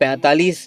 45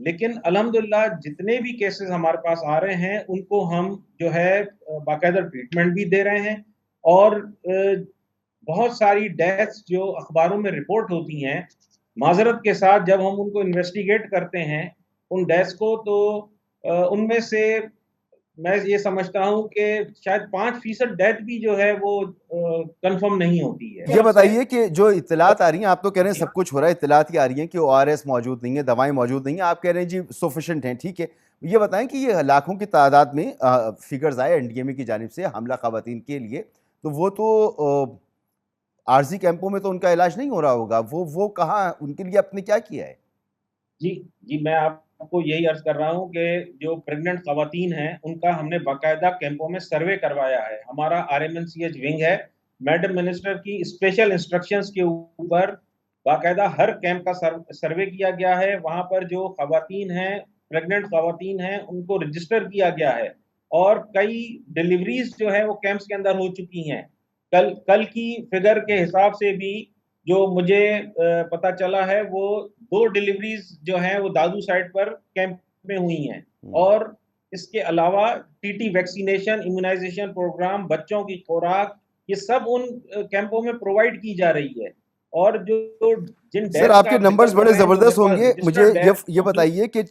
لیکن الحمدللہ جتنے بھی کیسز ہمارے پاس آ رہے ہیں ان کو ہم جو ہے باقاعدہ ٹریٹمنٹ بھی دے رہے ہیں، اور بہت ساری ڈیتھس جو اخباروں میں رپورٹ ہوتی ہیں، معذرت کے ساتھ جب ہم ان کو انویسٹیگیٹ کرتے ہیں ان ڈیتھس کو، تو ان میں سے میں یہ سمجھتا ہوں کہ شاید 5% ڈیتھ بھی جو ہے وہ کنفرم نہیں ہوتی ہے۔ یہ بتائیے کہ جو اطلاعات آ رہی ہیں، آپ تو کہہ رہے ہیں جی سب کچھ ہو رہا ہے، اطلاعات یہ آ رہی ہیں کہ ORS موجود نہیں ہے، دوائیں موجود نہیں ہیں، آپ کہہ رہے ہیں جی سفیشینٹ ہیں، ٹھیک ہے۔ یہ بتائیں کہ یہ لاکھوں کی تعداد میں فگرز آئے NDMA کی جانب سے حاملہ خواتین کے لیے، تو وہ تو عارضی کیمپوں میں تو ان کا علاج نہیں ہو رہا ہوگا، وہ کہاں ان کے لیے آپ نے کیا کیا ہے؟ جی میں آپ کو یہی عرض کر رہا ہوں کہ جو پریگننٹ خواتین ہیں ان کا ہم نے باقاعدہ کیمپوں میں سروے کروایا ہے۔ ہمارا RMNCH ونگ ہے، میڈم منسٹر کی اسپیشل انسٹرکشنز کے اوپر باقاعدہ ہر کیمپ کا سروے کیا گیا ہے۔ وہاں پر جو خواتین ہیں، پریگننٹ خواتین ہیں، ان کو رجسٹر کیا گیا ہے، اور کئی ڈیلیوریز جو ہے وہ کیمپس کے اندر ہو چکی ہیں۔ کل کی فگر کے حساب سے بھی جو مجھے پتا چلا ہے، وہ 2 ڈیلیوریز جو ہیں وہ دادو سائٹ پر کیمپ میں ہوئی ہیں، اور اس کے علاوہ TT ویکسینیشن، امیونائزیشن پروگرام، بچوں کی خوراک، یہ سب ان کیمپوں میں پرووائڈ کی جا رہی ہے۔ اور جو جن سر آپ کے نمبرز بڑے زبردست ہوں گے، مجھے یہ بتائیے کہ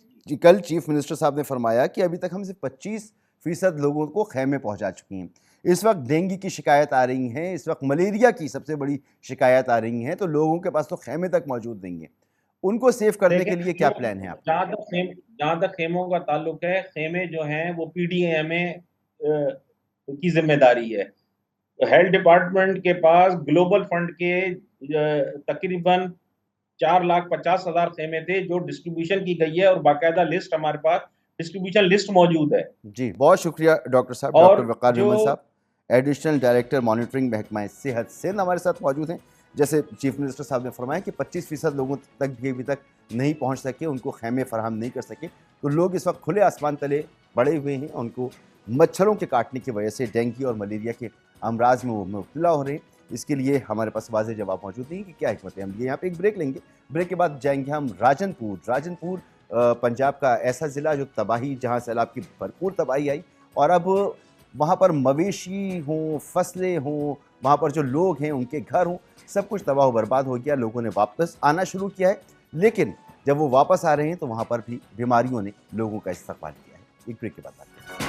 کل چیف منسٹر صاحب نے فرمایا کہ ابھی تک ہم سے 25% لوگوں کو خیمے پہنچا چکی ہیں۔ اس وقت ڈینگی کی شکایت آ رہی ہیں، اس وقت ملیریا کی سب سے بڑی شکایت آ رہی ہیں، تو لوگوں کے پاس تو خیمے تک موجود نہیں ہیں۔ ان کو سیف کرنے کے لیے کیا پلان ہے آپ کا؟ جہاں تک خیموں کا تعلق ہے، خیمے جو ہیں وہ PDMA کی ذمہ داری ہے۔ ہیلتھ ڈپارٹمنٹ کے پاس گلوبل فنڈ کے تقریباً 4,50,000 خیمے تھے جو ڈسٹریبیوشن کی گئی ہے، اور باقاعدہ لسٹ ہمارے پاس ڈسٹریبیوشن لسٹ موجود ہے۔ جی بہت شکریہ ڈاکٹر صاحب، ڈاکٹر وقار میمن صاحب، ایڈیشنل ڈائریکٹر مانیٹرنگ محکمہ صحت سندھ ہمارے ساتھ موجود ہیں۔ جیسے چیف منسٹر صاحب نے فرمایا کہ 25% لوگوں تک بھی ابھی تک نہیں پہنچ سکے، ان کو خیمے فراہم نہیں کر سکے، تو لوگ اس وقت کھلے آسمان تلے پڑے ہوئے ہیں، ان کو مچھروں کے کاٹنے کی وجہ سے ڈینگی اور ملیریا کے امراض میں وہ مبتلا ہو رہے ہیں۔ اس کے لیے ہمارے پاس واضح جواب موجود نہیں کہ کیا حکمت عملی ہے۔ یہاں پہ ایک بریک لیں گے، بریک کے بعد جائیں گے ہم راجن پور پنجاب کا ایسا ضلع جو تباہی، جہاں سیلاب کی بھرپور تباہی آئی، اور اب وہاں پر مویشی ہوں، فصلیں ہوں، وہاں پر جو لوگ ہیں ان کے گھر ہوں، سب کچھ تباہ و برباد ہو گیا۔ لوگوں نے واپس آنا شروع کیا ہے، لیکن جب وہ واپس آ رہے ہیں تو وہاں پر بھی بیماریوں نے لوگوں کا استقبال کیا ہے۔ ایک بریک کے بعد بات کریں۔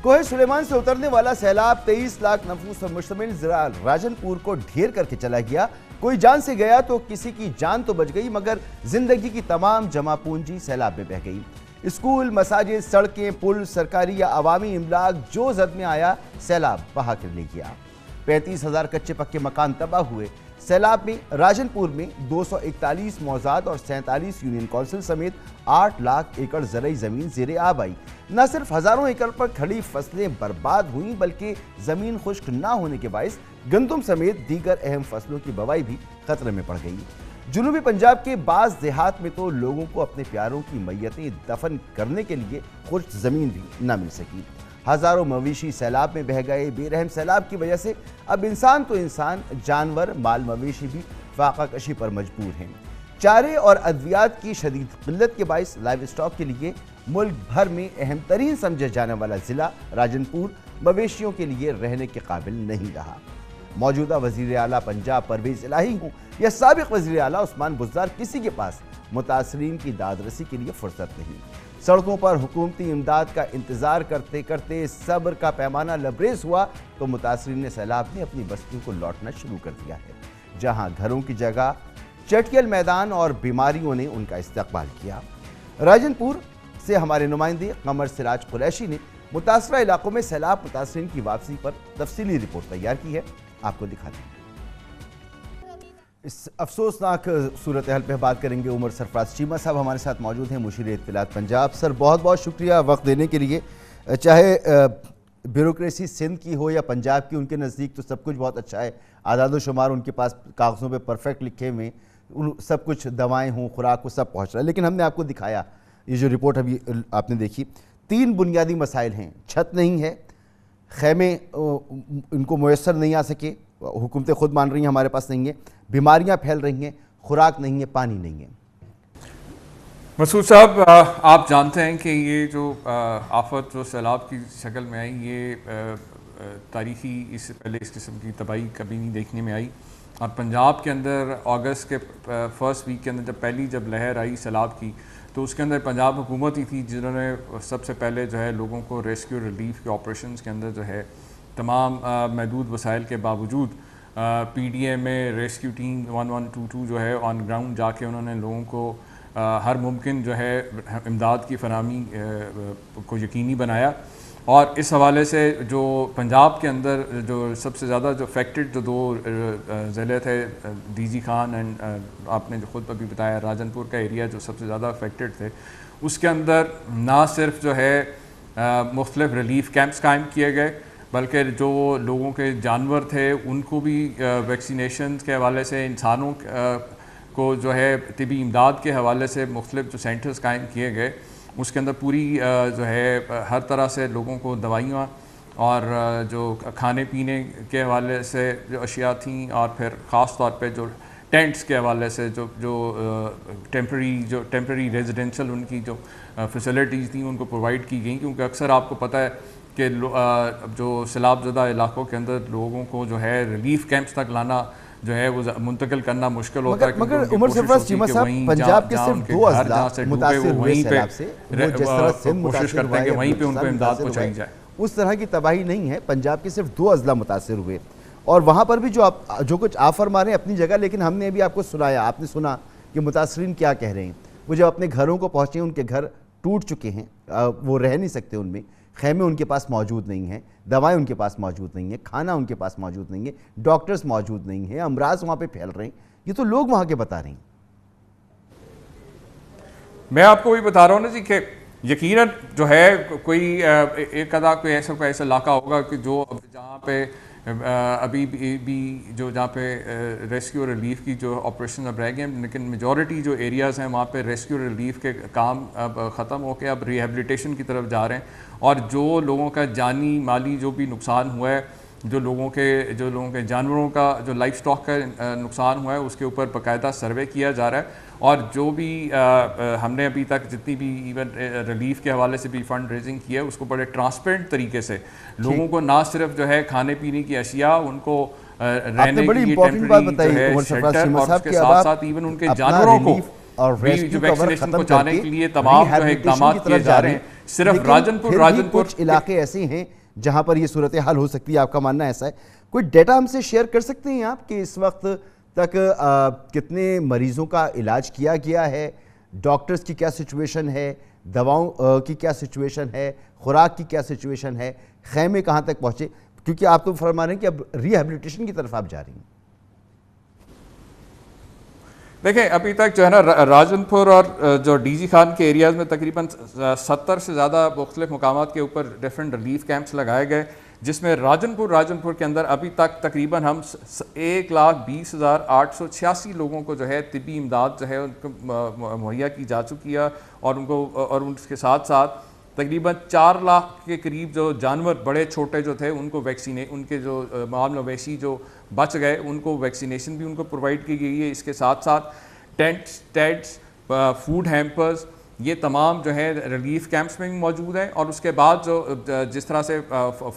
کوہ سلیمان سے اترنے والا سیلاب 23 لاکھ نفوس پر مشتمل ضلع راجن پور کو ڈھیر کر کے چلا گیا۔ کوئی جان سے گیا تو کسی کی جان تو بچ گئی، مگر زندگی کی تمام جمع پونجی سیلاب میں بہہ گئی۔ اسکول، مساجد، سڑکیں، پل، سرکاری یا عوامی املاک جو زد میں آیا، سیلاب بہا کر لے گیا۔ 35,000 کچے پکے مکان تباہ ہوئے۔ سیلاب میں راجن پور میں 241 موزاد اور 47 یونین کونسل سمیت 8 لاکھ ایکڑ زرعی زمین زیر آب آئی۔ نہ صرف ہزاروں ایکڑ پر کھڑی فصلیں برباد ہوئیں، بلکہ زمین خشک نہ ہونے کے باعث گندم سمیت دیگر اہم فصلوں کی بوائی بھی خطرے میں پڑ گئی۔ جنوبی پنجاب کے بعض دیہات میں تو لوگوں کو اپنے پیاروں کی میتیں دفن کرنے کے لیے خشک زمین بھی نہ مل سکی۔ ہزاروں مویشی سیلاب میں بہہ گئے۔ بے رحم سیلاب کی وجہ سے اب انسان تو انسان، جانور، مال مویشی بھی فاقہ کشی پر مجبور ہیں۔ چارے اور ادویات کی شدید قلت کے باعث لائیو اسٹاک کے لیے ملک بھر میں اہم ترین سمجھا جانے والا ضلع راجن پور مویشیوں کے لیے رہنے کے قابل نہیں رہا۔ موجودہ وزیر اعلیٰ پنجاب پرویز الہی ہوں یا سابق وزیر اعلیٰ عثمان بزدار، کسی کے پاس متاثرین کی داد رسی کے لیے فرصت نہیں۔ سڑکوں پر حکومتی امداد کا انتظار کرتے کرتے صبر کا پیمانہ لبریز ہوا تو متاثرین سیلاب نے اپنی بستیوں کو لوٹنا شروع کر دیا ہے، جہاں گھروں کی جگہ چٹکیل میدان اور بیماریوں نے ان کا استقبال کیا۔ راجن پور سے ہمارے نمائندے قمر سراج قریشی نے متاثرہ علاقوں میں سیلاب متاثرین کی واپسی پر تفصیلی رپورٹ تیار کی ہے، آپ کو دکھاتے ہیں۔ اس افسوسناک صورتحال پہ بات کریں گے۔ عمر سرفراز چیمہ صاحب ہمارے ساتھ موجود ہیں، مشیر اطلاعات پنجاب۔ سر بہت بہت شکریہ وقت دینے کے لیے۔ چاہے بیوروکریسی سندھ کی ہو یا پنجاب کی، ان کے نزدیک تو سب کچھ بہت اچھا ہے، اعداد و شمار ان کے پاس کاغذوں پہ پرفیکٹ لکھے ہوئے، سب کچھ دوائیں ہوں، خوراک کو سب پہنچ رہا ہے، لیکن ہم نے آپ کو دکھایا یہ جو رپورٹ ابھی آپ نے دیکھی، 3 بنیادی مسائل ہیں۔ چھت نہیں ہے، خیمے ان کو میسر نہیں آ سکے، حکومتیں خود مان رہی ہیں ہمارے پاس نہیں ہے، بیماریاں پھیل رہی ہیں، خوراک نہیں ہے، پانی نہیں ہے۔ مسعود صاحب، آپ جانتے ہیں کہ یہ جو آفت جو سیلاب کی شکل میں آئی، یہ تاریخی، اس سے پہلے اس قسم کی تباہی کبھی نہیں دیکھنے میں آئی۔ اور پنجاب کے اندر اگست کے فرسٹ ویک کے اندر جب لہر آئی سیلاب کی، تو اس کے اندر پنجاب حکومت ہی تھی جنہوں نے سب سے پہلے جو ہے لوگوں کو ریسکیو ریلیف کے آپریشنز کے اندر جو ہے تمام محدود وسائل کے باوجود پی ڈی ایم میں ریسکیو ٹیم 1122 جو ہے آن گراؤنڈ جا کے انہوں نے لوگوں کو ہر ممکن جو ہے امداد کی فراہمی کو یقینی بنایا۔ اور اس حوالے سے جو پنجاب کے اندر جو سب سے زیادہ جو افیکٹڈ جو دو ضلع تھے، ڈی جی خان اینڈ آپ نے جو خود ابھی بتایا راجن پور کا ایریا جو سب سے زیادہ افیکٹڈ تھے، اس کے اندر نہ صرف جو ہے مختلف ریلیف کیمپس قائم کیے گئے، بلکہ جو لوگوں کے جانور تھے ان کو بھی ویکسینیشن کے حوالے سے، انسانوں کو جو ہے طبی امداد کے حوالے سے مختلف جو سینٹرز قائم کیے گئے، اس کے اندر پوری جو ہے ہر طرح سے لوگوں کو دوائیاں اور جو کھانے پینے کے حوالے سے جو اشیاء تھیں، اور پھر خاص طور پہ جو ٹینٹس کے حوالے سے جو ٹیمپرری ریزیڈینشل ان کی جو فیسلٹیز تھیں ان کو پرووائڈ کی گئیں، کیونکہ اکثر آپ کو پتہ ہے کہ جو سیلاب زدہ علاقوں کے اندر لوگوں کو جو ہے ریلیف کیمپس تک لانا جو ہے وہ منتقل کرنا مشکل ہوتا ہے، مگر عمر سرفراز چیمہ صاحب، پنجاب کے صرف 2 اضلاع متاثر ہوئے سیلاب سے، وہ جس طرح سندھ متاثر ہوا ہے، وہیں پہ ان کو امداد پہنچائی جائے، اس طرح کی تباہی نہیں ہے۔ پنجاب کے صرف 2 اضلاع متاثر ہوئے، اور وہاں پر بھی جو کچھ آپ فرما رہے ہیں اپنی جگہ، لیکن ہم نے ابھی آپ کو سنایا، آپ نے سنا کہ متاثرین کیا کہہ رہے ہیں۔ وہ جب اپنے گھروں کو پہنچے، ان کے گھر ٹوٹ چکے ہیں، وہ رہ نہیں سکتے ان میں، خیمے ان کے پاس موجود نہیں ہیں، دوائیں ان کے پاس موجود نہیں ہیں، کھانا ان کے پاس موجود نہیں ہے، ڈاکٹرز موجود نہیں ہیں، امراض وہاں پہ پھیل رہے ہیں۔ یہ تو لوگ وہاں کے بتا رہے ہیں۔ میں آپ کو بھی بتا رہا ہوں نا جی کہ یقیناً جو ہے کوئی ایک آدھا کوئی ایسا علاقہ ہوگا کہ جو جہاں پہ ابھی بھی جہاں پہ ریسکیو ریلیف کی جو آپریشن اب رہ گئے ہیں، لیکن میجورٹی جو ایریاز ہیں وہاں پہ ریسکیو ریلیف کے کام اب ختم ہو کے اب ریہیبلیٹیشن کی طرف جا رہے ہیں، اور جو لوگوں کا جانی مالی جو بھی نقصان ہوا ہے، جو لوگوں کے جانوروں کا جو لائف سٹاک کا نقصان ہوا ہے، اس کے اوپر باقاعدہ سروے کیا جا رہا ہے، اور جو بھی ہم نے ابھی تک جتنی بھی ایون ریلیف کے حوالے سے بھی فنڈ ریزنگ کی ہے، اس کو بڑے ٹرانسپیرنٹ طریقے سے لوگوں کو نہ صرف جو ہے کھانے پینے کی اشیاء، ان کو رہنے کے لیے ٹیمپرری شیلٹر، اور اس کے ساتھ ساتھ ایون ان کے جانوروں کو جو ویکسینیشن پہنچانے کے لیے تمام جو اقدامات کیے جا رہے ہیں۔ صرف راجن پور کچھ علاقے ایسے ہیں جہاں پر یہ صورتحال ہو سکتی ہے، آپ کا ماننا ایسا ہے؟ کوئی ڈیٹا ہم سے شیئر کر سکتے ہیں آپ کہ اس وقت تک کتنے مریضوں کا علاج کیا گیا ہے، ڈاکٹرز کی کیا سچویشن ہے، دواؤں کی کیا سچویشن ہے، خوراک کی کیا سچویشن ہے، خیمے کہاں تک پہنچے؟ کیونکہ آپ تو فرما رہے ہیں کہ اب ریہیبلیٹیشن کی طرف آپ جا رہی ہیں۔ دیکھیں ابھی تک جو ہے نا راجن پور اور جو ڈی جی خان کے ایریاز میں تقریباً 70 سے زیادہ مختلف مقامات کے اوپر ڈیفرنٹ ریلیف کیمپس لگائے گئے، جس میں راجن پور کے اندر ابھی تک تقریباً ہم 1,20,886 لوگوں کو جو ہے طبی امداد جو ہے ان کو مہیا کی جا چکی ہے، اور ان کے ساتھ ساتھ تقریباً 4 لاکھ کے قریب جو جانور بڑے چھوٹے جو تھے ان کو ان کے جو مال مویشی جو بچ گئے ان کو ویکسینیشن بھی ان کو پرووائڈ کی گئی ہے۔ اس کے ساتھ ساتھ ٹینٹس، فوڈ ہیمپرز، یہ تمام جو ہے ریلیف کیمپس میں بھی موجود ہیں، اور اس کے بعد جو جس طرح سے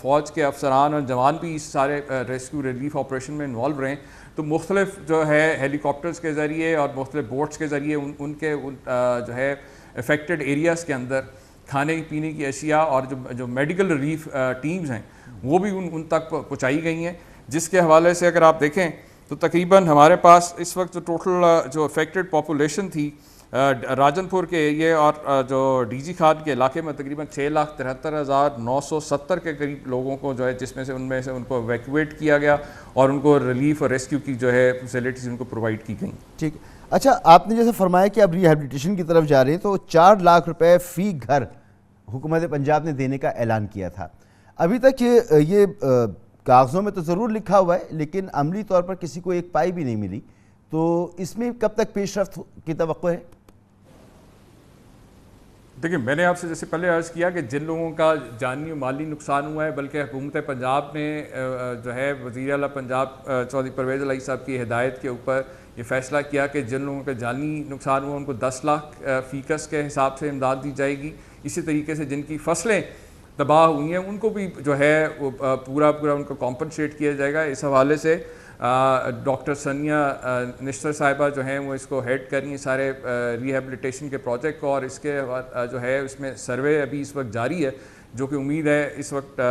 فوج کے افسران اور جوان بھی اس سارے ریسکیو ریلیف آپریشن میں انوالو رہے ہیں، تو مختلف جو ہے ہیلی کاپٹرز کے ذریعے اور مختلف بوٹس کے ذریعے ان کے جو ہے افیکٹڈ ایریاز کے اندر کھانے پینے کی اشیاء اور جو میڈیکل ریلیف ٹیمز ہیں وہ بھی ان تک پہنچائی گئی ہیں، جس کے حوالے سے اگر آپ دیکھیں تو تقریباً ہمارے پاس اس وقت جو ٹوٹل جو افیکٹڈ پاپولیشن تھی راجن پور کے ایریے اور جو ڈی جی خان کے علاقے میں تقریباً 6,73,970 کے قریب لوگوں کو جو ہے جس میں سے ان کو ایویکویٹ کیا گیا اور ان کو ریلیف اور ریسکیو کی جو ہے فیسلٹیز ان کو پرووائڈ کی گئیں۔ ٹھیک، اچھا آپ نے جیسے فرمایا کہ اب ریہیبلیٹیشن کی طرف جا رہے ہیں، تو 4 لاکھ روپے فی گھر حکومت پنجاب نے دینے کا اعلان کیا تھا۔ ابھی تک یہ کاغذوں میں تو ضرور لکھا ہوا ہے، لیکن عملی طور پر کسی کو ایک پائی بھی نہیں ملی، تو اس میں کب تک پیش رفت کی توقع ہے؟ دیکھیں میں نے آپ سے جیسے پہلے عرض کیا کہ جن لوگوں کا جانی و مالی نقصان ہوا ہے، بلکہ حکومت پنجاب نے جو ہے وزیر اعلیٰ پنجاب چودھری پرویز الہی صاحب کی ہدایت کے اوپر یہ فیصلہ کیا کہ جن لوگوں کا جانی نقصان ہوا ان کو 10 لاکھ فی کس کے حساب سے امداد دی جائے گی. اسی طریقے سے جن کی فصلیں تباہ ہوئی ہیں ان کو بھی جو ہے وہ پورا ان کو کمپنسیٹ کیا جائے گا. اس حوالے سے ڈاکٹر ثانیہ نشتر صاحبہ جو ہیں وہ اس کو ہیڈ کر رہی ہیں سارے ریہیبلیٹیشن کے پروجیکٹ کو، اور اس کے جو ہے اس میں سروے ابھی اس وقت جاری ہے، جو کہ امید ہے اس وقت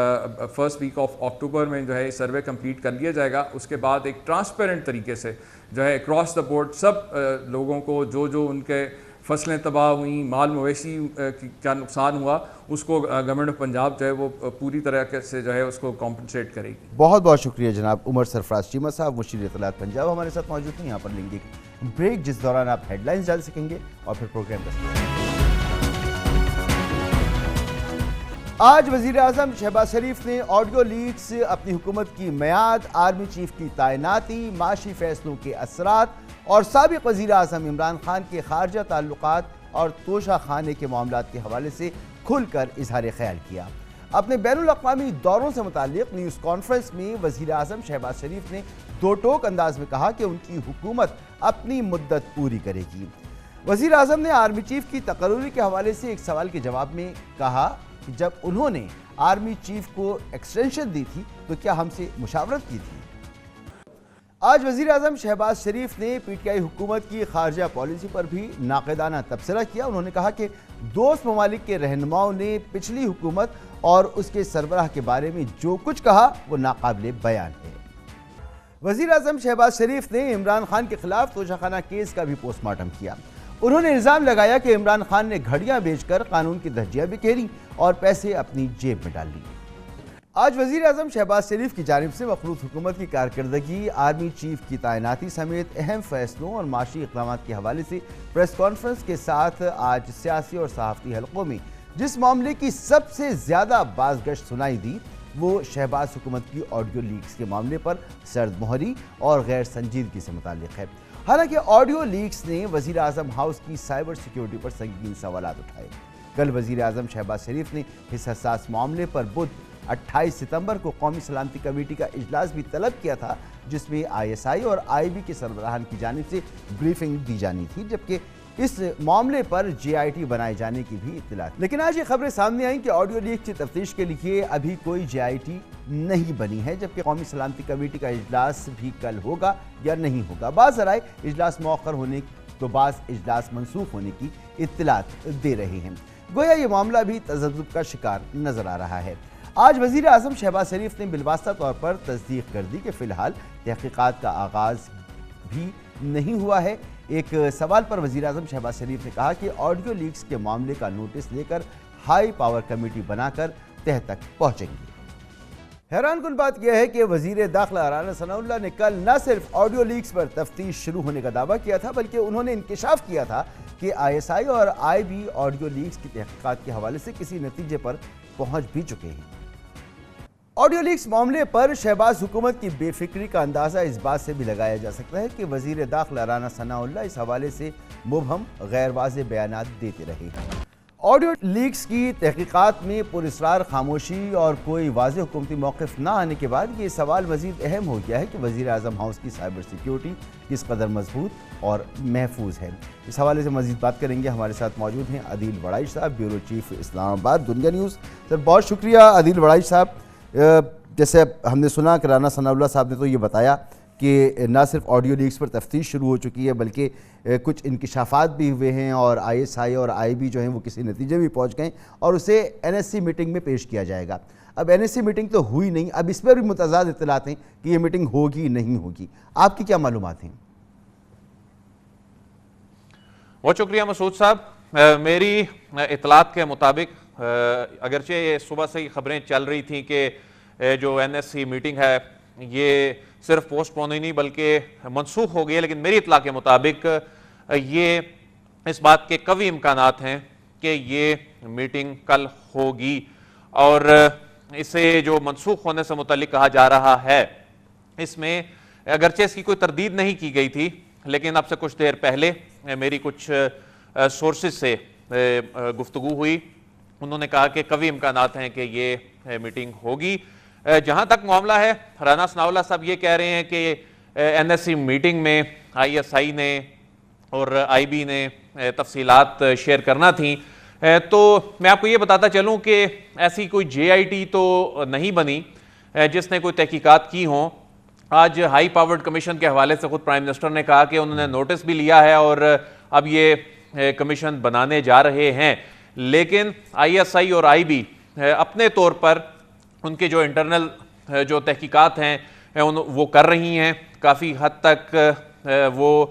فرسٹ ویک آف اکتوبر میں جو ہے یہ سروے کمپلیٹ کر لیا جائے گا. اس کے بعد ایک ٹرانسپیرنٹ طریقے سے جو ہے اکراس دا بورڈ سب لوگوں کو جو ان کے فصلیں تباہ ہوئیں، مال مویشی کا نقصان ہوا، اس کو گورنمنٹ آف پنجاب جو ہے وہ پوری طرح سے جو ہے اس کو کمپنسیٹ کرے گی. بہت بہت شکریہ جناب عمر سرفراز چیمہ صاحب، مشیر اطلاعات پنجاب ہمارے ساتھ موجود ہیں. یہاں پر لیں گے بریک جس دوران آپ ہیڈ لائنز جان سکیں گے اور پھر پروگرام کا سلسلہ. آج وزیر اعظم شہباز شریف نے آڈیو لیکس، اپنی حکومت کی میعاد، آرمی چیف کی تعیناتی، معاشی فیصلوں کے اثرات اور سابق وزیر اعظم عمران خان کے خارجہ تعلقات اور توشہ خانے کے معاملات کے حوالے سے کھل کر اظہار خیال کیا. اپنے بین الاقوامی دوروں سے متعلق نیوز کانفرنس میں وزیر اعظم شہباز شریف نے دو ٹوک انداز میں کہا کہ ان کی حکومت اپنی مدت پوری کرے گی. وزیر اعظم نے آرمی چیف کی تقرری کے حوالے سے ایک سوال کے جواب میں کہا کہ جب انہوں نے آرمی چیف کو ایکسٹینشن دی تھی تو کیا ہم سے مشاورت کی تھی. آج وزیر اعظم شہباز شریف نے پی ٹی آئی حکومت کی خارجہ پالیسی پر بھی ناقدانہ تبصرہ کیا. انہوں نے کہا کہ دوست ممالک کے رہنماؤں نے پچھلی حکومت اور اس کے سربراہ کے بارے میں جو کچھ کہا وہ ناقابل بیان ہے. وزیر اعظم شہباز شریف نے عمران خان کے خلاف توشہ خانہ کیس کا بھی پوسٹ مارٹم کیا. انہوں نے الزام لگایا کہ عمران خان نے گھڑیاں بیچ کر قانون کی دھجیاں بکھیری اور پیسے اپنی جیب میں ڈال لی. آج وزیر اعظم شہباز شریف کی جانب سے مخلوط حکومت کی کارکردگی، آرمی چیف کی تعیناتی سمیت اہم فیصلوں اور معاشی اقدامات کے حوالے سے پریس کانفرنس کے ساتھ آج سیاسی اور صحافتی حلقوں میں جس معاملے کی سب سے زیادہ بازگشت سنائی دی وہ شہباز حکومت کی آڈیو لیکس کے معاملے پر سرد مہری اور غیر سنجیدگی سے متعلق ہے. حالانکہ آڈیو لیکس نے وزیر اعظم ہاؤس کی سائبر سیکیورٹی پر سنگین سوالات اٹھائے. کل وزیر اعظم شہباز شریف نے اس حساس معاملے پر بدھ 28 ستمبر کو قومی سلامتی کمیٹی کا اجلاس بھی طلب کیا تھا، جس میں ISI اور IB کے سربراہان کی جانب سے بریفنگ دی جانی تھی، جبکہ اس معاملے پر JIT بنائے جانے کی بھی اطلاع. لیکن آج یہ خبریں سامنے آئیں کہ آڈیو لیک کی تفتیش کے لیے ابھی کوئی JIT نہیں بنی ہے، جبکہ قومی سلامتی کمیٹی کا اجلاس بھی کل ہوگا یا نہیں ہوگا. بعض ذرائع اجلاس مؤخر ہونے تو بعض اجلاس منسوخ ہونے کی اطلاعات دے رہے ہیں. گویا یہ معاملہ بھی تذبذب کا شکار نظر آ رہا ہے. آج وزیر اعظم شہباز شریف نے بالواسطہ طور پر تصدیق کر دی کہ فی الحال تحقیقات کا آغاز بھی نہیں ہوا ہے. ایک سوال پر وزیر اعظم شہباز شریف نے کہا کہ آڈیو لیکس کے معاملے کا نوٹس لے کر ہائی پاور کمیٹی بنا کر تہ تک پہنچیں گے. حیران کن بات یہ ہے کہ وزیر داخلہ رانا ثناء اللہ نے کل نہ صرف آڈیو لیکس پر تفتیش شروع ہونے کا دعویٰ کیا تھا، بلکہ انہوں نے انکشاف کیا تھا کہ ISI اور IB آڈیو لیکس کی تحقیقات کے حوالے سے کسی نتیجے پر پہنچ بھی چکے ہیں. آڈیو لیکس معاملے پر شہباز حکومت کی بے فکری کا اندازہ اس بات سے بھی لگایا جا سکتا ہے کہ وزیر داخلہ رانا ثناء اللہ اس حوالے سے مبہم غیر واضح بیانات دیتے رہے ہیں. آڈیو لیکس کی تحقیقات میں پراسرار خاموشی اور کوئی واضح حکومتی موقف نہ آنے کے بعد یہ سوال مزید اہم ہو گیا ہے کہ وزیر اعظم ہاؤس کی سائبر سیکیورٹی کس قدر مضبوط اور محفوظ ہے. اس حوالے سے مزید بات کریں گے. ہمارے ساتھ موجود ہیں عدیل وڑائچ صاحب، بیورو چیف اسلام آباد، دنیا نیوز. سر بہت شکریہ عدیل وڑائچ صاحب. جیسے ہم نے سنا کہ رانا ثناء اللہ صاحب نے تو یہ بتایا کہ نہ صرف آڈیو لیکس پر تفتیش شروع ہو چکی ہے بلکہ کچھ انکشافات بھی ہوئے ہیں اور ISI اور IB جو ہیں وہ کسی نتیجے بھی پہنچ گئے اور اسے NSC میٹنگ میں پیش کیا جائے گا. اب NSC میٹنگ تو ہوئی نہیں، اب اس پر بھی متضاد اطلاعات ہیں کہ یہ میٹنگ ہوگی نہیں ہوگی. آپ کی کیا معلومات ہیں؟ بہت شکریہ مسعود صاحب. میری اطلاعات کے مطابق اگرچہ یہ صبح سے ہی خبریں چل رہی تھیں کہ جو NSC میٹنگ ہے یہ صرف پوسٹ پون ہی نہیں بلکہ منسوخ ہو گئی ہے، لیکن میری اطلاع کے مطابق یہ اس بات کے قوی امکانات ہیں کہ یہ میٹنگ کل ہوگی. اور اسے جو منسوخ ہونے سے متعلق کہا جا رہا ہے اس میں اگرچہ اس کی کوئی تردید نہیں کی گئی تھی، لیکن اب سے کچھ دیر پہلے میری کچھ سورسز سے گفتگو ہوئی. انہوں نے کہا کہ قوی امکانات ہیں کہ یہ میٹنگ ہوگی. جہاں تک معاملہ ہے, رانا ثناءاللہ صاحب یہ کہہ رہے ہیں کہ NSC میٹنگ میں ISI نے اور IB نے تفصیلات شیئر کرنا تھیں. تو میں آپ کو یہ بتاتا چلوں کہ ایسی کوئی JIT تو نہیں بنی جس نے کوئی تحقیقات کی ہوں. آج ہائی پاورڈ کمیشن کے حوالے سے خود پرائم منسٹر نے کہا کہ انہوں نے نوٹس بھی لیا ہے اور اب یہ کمیشن بنانے جا رہے ہیں. لیکن ISI اور IB اپنے طور پر ان کے جو انٹرنل جو تحقیقات ہیں وہ کر رہی ہیں. کافی حد تک وہ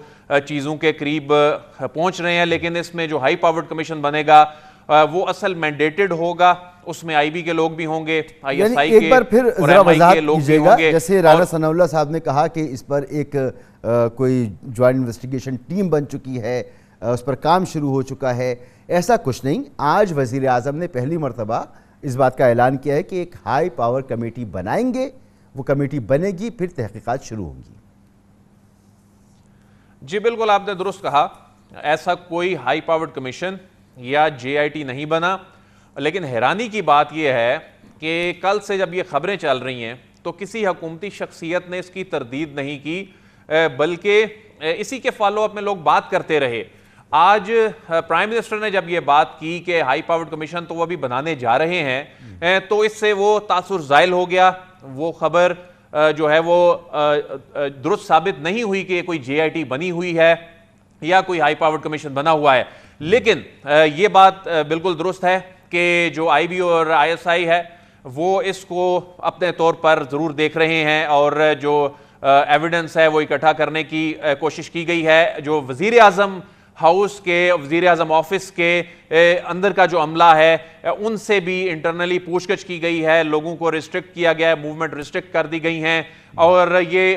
چیزوں کے قریب پہنچ رہے ہیں. لیکن اس میں جو ہائی پاورڈ کمیشن بنے گا وہ اصل مینڈیٹڈ ہوگا, اس میں IB کے لوگ بھی ہوں گے, ISI کے ایک بار پھر اور ذرا MI وضاحت کے لوگ بھی کیجیے ہوں گا. گے. جیسے رانا ثناءاللہ صاحب نے کہا کہ اس پر ایک کوئی جوائنٹ انویسٹیگیشن ٹیم بن چکی ہے, اس پر کام شروع ہو چکا ہے. ایسا کچھ نہیں. آج وزیر اعظم نے پہلی مرتبہ اس بات کا اعلان کیا ہے کہ ایک ہائی پاور کمیٹی بنائیں گے, وہ کمیٹی بنے گی, پھر تحقیقات شروع ہوں گی. جی بالکل آپ نے درست کہا, ایسا کوئی ہائی پاورڈ کمیشن یا JIT نہیں بنا. لیکن حیرانی کی بات یہ ہے کہ کل سے جب یہ خبریں چل رہی ہیں تو کسی حکومتی شخصیت نے اس کی تردید نہیں کی, بلکہ اسی کے فالو اپ میں لوگ بات کرتے رہے. آج پرائم منسٹر نے جب یہ بات کی کہ ہائی پاورڈ کمیشن تو وہ ابھی بنانے جا رہے ہیں, تو اس سے وہ تاثر زائل ہو گیا. وہ خبر جو ہے وہ درست ثابت نہیں ہوئی کہ کوئی JIT بنی ہوئی ہے یا کوئی ہائی پاورڈ کمیشن بنا ہوا ہے. لیکن یہ بات بالکل درست ہے کہ جو IB اور ISI ہے وہ اس کو اپنے طور پر ضرور دیکھ رہے ہیں, اور جو ایویڈنس ہے وہ اکٹھا کرنے کی کوشش کی گئی ہے. جو وزیر اعظم ہاؤس کے, وزیر اعظم آفس کے اندر کا جو عملہ ہے ان سے بھی انٹرنلی پوچھ گچھ کی گئی ہے, لوگوں کو ریسٹرکٹ کیا گیا ہے, موومنٹ ریسٹرکٹ کر دی گئی ہیں, اور یہ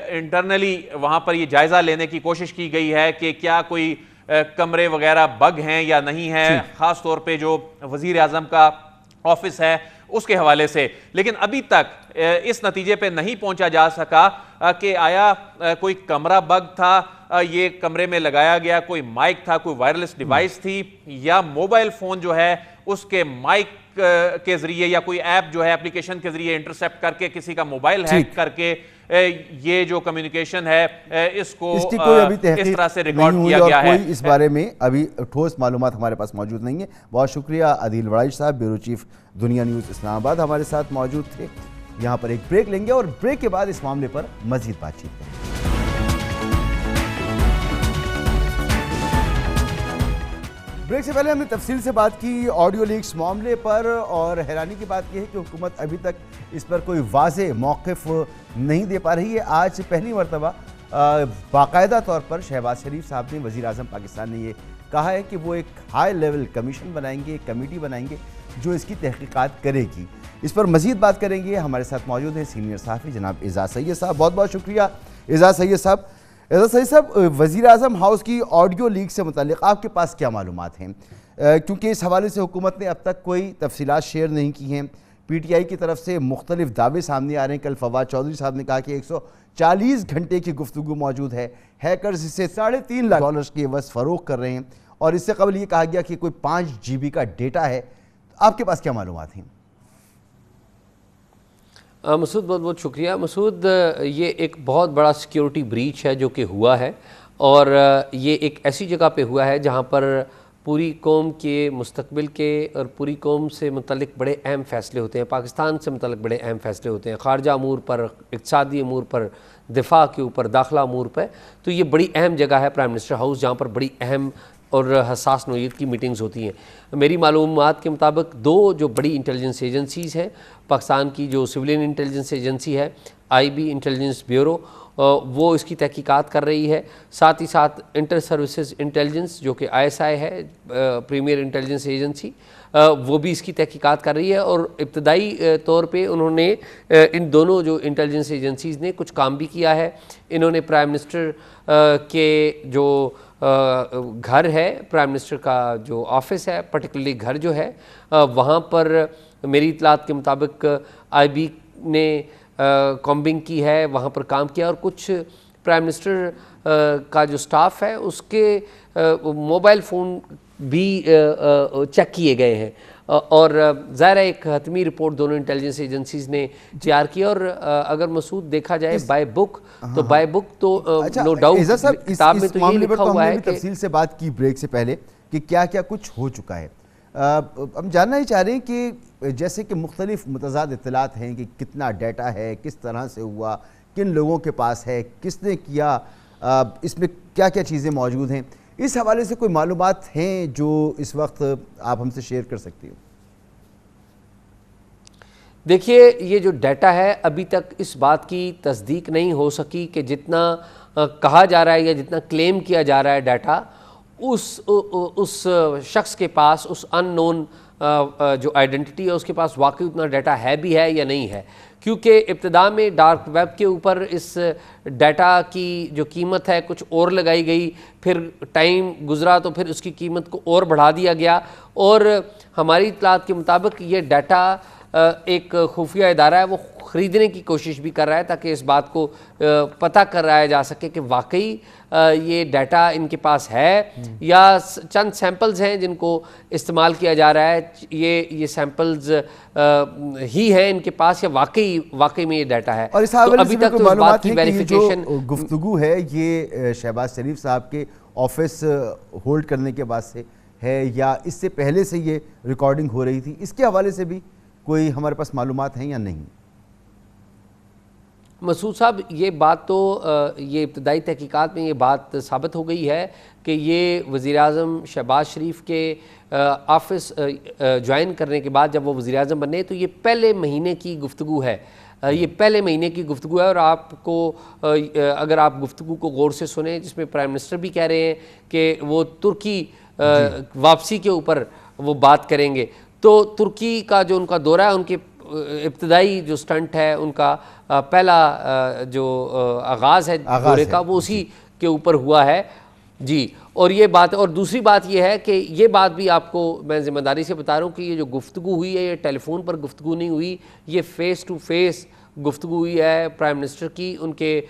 انٹرنلی وہاں پر یہ جائزہ لینے کی کوشش کی گئی ہے کہ کیا کوئی کمرے وغیرہ بگ ہیں یا نہیں ہیں, خاص طور پہ جو وزیر اعظم کا آفس ہے اس کے حوالے سے. لیکن ابھی تک اس نتیجے پہ نہیں پہنچا جا سکا کہ آیا کوئی کمرہ بگ تھا, یہ کمرے میں لگایا گیا کوئی مائک تھا, کوئی وائرلیس ڈیوائس تھی, یا موبائل فون جو ہے اس کے مائک کے ذریعے یا کوئی ایپ جو ہے اپلیکیشن کے ذریعے انٹرسیپٹ کر کے کسی کا موبائل ہیک کر کے یہ جو کمیونیکیشن ہے اس کو اس طرح سے ریکارڈ کیا گیا ہے. کوئی اس بارے میں ابھی ٹھوس معلومات ہمارے پاس موجود نہیں ہے. بہت شکریہ عادل وڑائچ صاحب, بیورو چیف دنیا نیوز اسلام آباد ہمارے ساتھ موجود تھے. یہاں پر ایک بریک لیں گے اور بریک کے بعد اس معاملے پر مزید بات چیت کریں گے. بریک سے پہلے ہم نے تفصیل سے بات کی آڈیو لیکس معاملے پر, اور حیرانی کی بات یہ ہے کہ حکومت ابھی تک اس پر کوئی واضح موقف نہیں دے پا رہی ہے. آج پہلی مرتبہ باقاعدہ طور پر شہباز شریف صاحب نے, وزیر اعظم پاکستان نے یہ کہا ہے کہ وہ ایک ہائی لیول کمیشن بنائیں گے, ایک کمیٹی بنائیں گے جو اس کی تحقیقات کرے گی. اس پر مزید بات کریں گے. ہمارے ساتھ موجود ہیں سینئر صحافی جناب اعزاز سید صاحب. بہت بہت شکریہ اعزاز سید صاحب. اعزاز سید صاحب, وزیر اعظم ہاؤس کی آڈیو لیک سے متعلق آپ کے پاس کیا معلومات ہیں؟ کیونکہ اس حوالے سے حکومت نے اب تک کوئی تفصیلات شیئر نہیں کی ہیں. PTI کی طرف سے مختلف دعوے سامنے آ رہے ہیں. کل فواد چودھری صاحب نے کہا کہ 140 گھنٹے کی گفتگو موجود ہے, ہیکرز اسے $3.5 لاکھ کے عوض فروخت کر رہے ہیں, اور اس سے قبل یہ کہا گیا کہ کوئی 5 GB کا ڈیٹا ہے. آپ کے پاس کیا معلومات ہیں؟ مسعود بہت بہت شکریہ. مسعود, یہ ایک بہت بڑا سیکیورٹی بریچ ہے جو کہ ہوا ہے, اور یہ ایک ایسی جگہ پہ ہوا ہے جہاں پر پوری قوم کے مستقبل کے اور پوری قوم سے متعلق بڑے اہم فیصلے ہوتے ہیں, پاکستان سے متعلق بڑے اہم فیصلے ہوتے ہیں, خارجہ امور پر, اقتصادی امور پر, دفاع کے اوپر, داخلہ امور پہ. تو یہ بڑی اہم جگہ ہے پرائم منسٹر ہاؤس, جہاں پر بڑی اہم اور حساس نوعیت کی میٹنگز ہوتی ہیں. میری معلومات کے مطابق 2 جو بڑی انٹیلیجنس ایجنسیز ہیں پاکستان کی, جو سویلین انٹیلیجنس ایجنسی ہے IB انٹیلیجنس بیورو, وہ اس کی تحقیقات کر رہی ہے. ساتھ ہی ساتھ انٹر سروسز انٹیلیجنس جو کہ ISI ہے, پریمیئر انٹیلیجنس ایجنسی, وہ بھی اس کی تحقیقات کر رہی ہے. اور ابتدائی طور پہ انہوں نے ان دونوں جو انٹیلیجنس ایجنسیز نے کچھ کام بھی کیا ہے. انہوں نے پرائم منسٹر کے جو گھر ہے, پرائم منسٹر کا جو آفس ہے, پرٹیکولرلی گھر جو ہے, وہاں پر میری اطلاعات کے مطابق IB نے کامبنگ کی ہے, وہاں پر کام کیا, اور کچھ پرائم منسٹر کا جو سٹاف ہے اس کے موبائل فون بھی چیک کیے گئے ہیں، اور ظاہر ہے ایک حتمی رپورٹ دونوں انٹیلیجنس ایجنسیز نے تیار کی، اور اگر مسعود دیکھا جائے بائی بک تو بائی بک تو نو ڈاؤٹ اعجاز صاحب، کتاب میں اس تو یہ معاملے پر لکھا تو ہم ہوا نے ہے بھی کہ تفصیل سے بات کی بریک سے پہلے کہ کیا کیا کچھ ہو چکا ہے. ہم جاننا ہی چاہ رہے ہیں کہ جیسے کہ مختلف متضاد اطلاعات ہیں کہ کتنا ڈیٹا ہے، کس طرح سے ہوا، کن لوگوں کے پاس ہے، کس نے کیا، اس میں کیا کیا چیزیں موجود ہیں، اس حوالے سے کوئی معلومات ہیں جو اس وقت آپ ہم سے شیئر کر سکتی ہو؟ دیکھیے، یہ جو ڈیٹا ہے ابھی تک اس بات کی تصدیق نہیں ہو سکی کہ جتنا کہا جا رہا ہے یا جتنا کلیم کیا جا رہا ہے ڈیٹا، اس شخص کے پاس، اس ان نون جو آئیڈینٹی ہے اس کے پاس واقعی اتنا ڈیٹا ہے بھی ہے یا نہیں ہے. کیونکہ ابتدا میں ڈارک ویب کے اوپر اس ڈیٹا کی جو قیمت ہے کچھ اور لگائی گئی، پھر ٹائم گزرا تو پھر اس کی قیمت کو اور بڑھا دیا گیا، اور ہماری اطلاعات کے مطابق یہ ڈیٹا ایک خفیہ ادارہ ہے وہ خریدنے کی کوشش بھی کر رہا ہے تاکہ اس بات کو پتہ کرایا جا سکے کہ واقعی یہ ڈیٹا ان کے پاس ہے یا چند سیمپلز ہیں جن کو استعمال کیا جا رہا ہے، یہ سیمپلز ہی ہیں ان کے پاس یا واقعی میں یہ ڈیٹا ہے. اور اس تو حوالے ابھی سے تک تو اس بات کی ویریفیکیشن گفتگو ہے یہ شہباز شریف صاحب کے آفس ہولڈ کرنے کے بعد سے ہے یا اس سے پہلے سے یہ ریکارڈنگ ہو رہی تھی، اس کے حوالے سے بھی کوئی ہمارے پاس معلومات ہیں یا نہیں؟ مسعود صاحب، یہ بات تو یہ ابتدائی تحقیقات میں یہ بات ثابت ہو گئی ہے کہ یہ وزیراعظم شہباز شریف کے آفس جوائن کرنے کے بعد جب وہ وزیراعظم بنے تو یہ پہلے مہینے کی گفتگو ہے، یہ پہلے مہینے کی گفتگو ہے. اور آپ کو اگر آپ گفتگو کو غور سے سنیں جس میں پرائم منسٹر بھی کہہ رہے ہیں کہ وہ ترکی واپسی کے اوپر وہ بات کریں گے، تو ترکی کا جو ان کا دورہ ہے، ان کے ابتدائی جو سٹنٹ ہے، ان کا پہلا جو آغاز ہے دورے کا، وہ اسی کے اوپر ہوا ہے. جی، اور یہ بات، اور دوسری بات یہ ہے کہ یہ بات بھی آپ کو میں ذمہ داری سے بتا رہا ہوں کہ یہ جو گفتگو ہوئی ہے یہ ٹیلی فون پر گفتگو نہیں ہوئی، یہ فیس ٹو فیس گفتگو ہوئی ہے پرائم منسٹر کی ان کے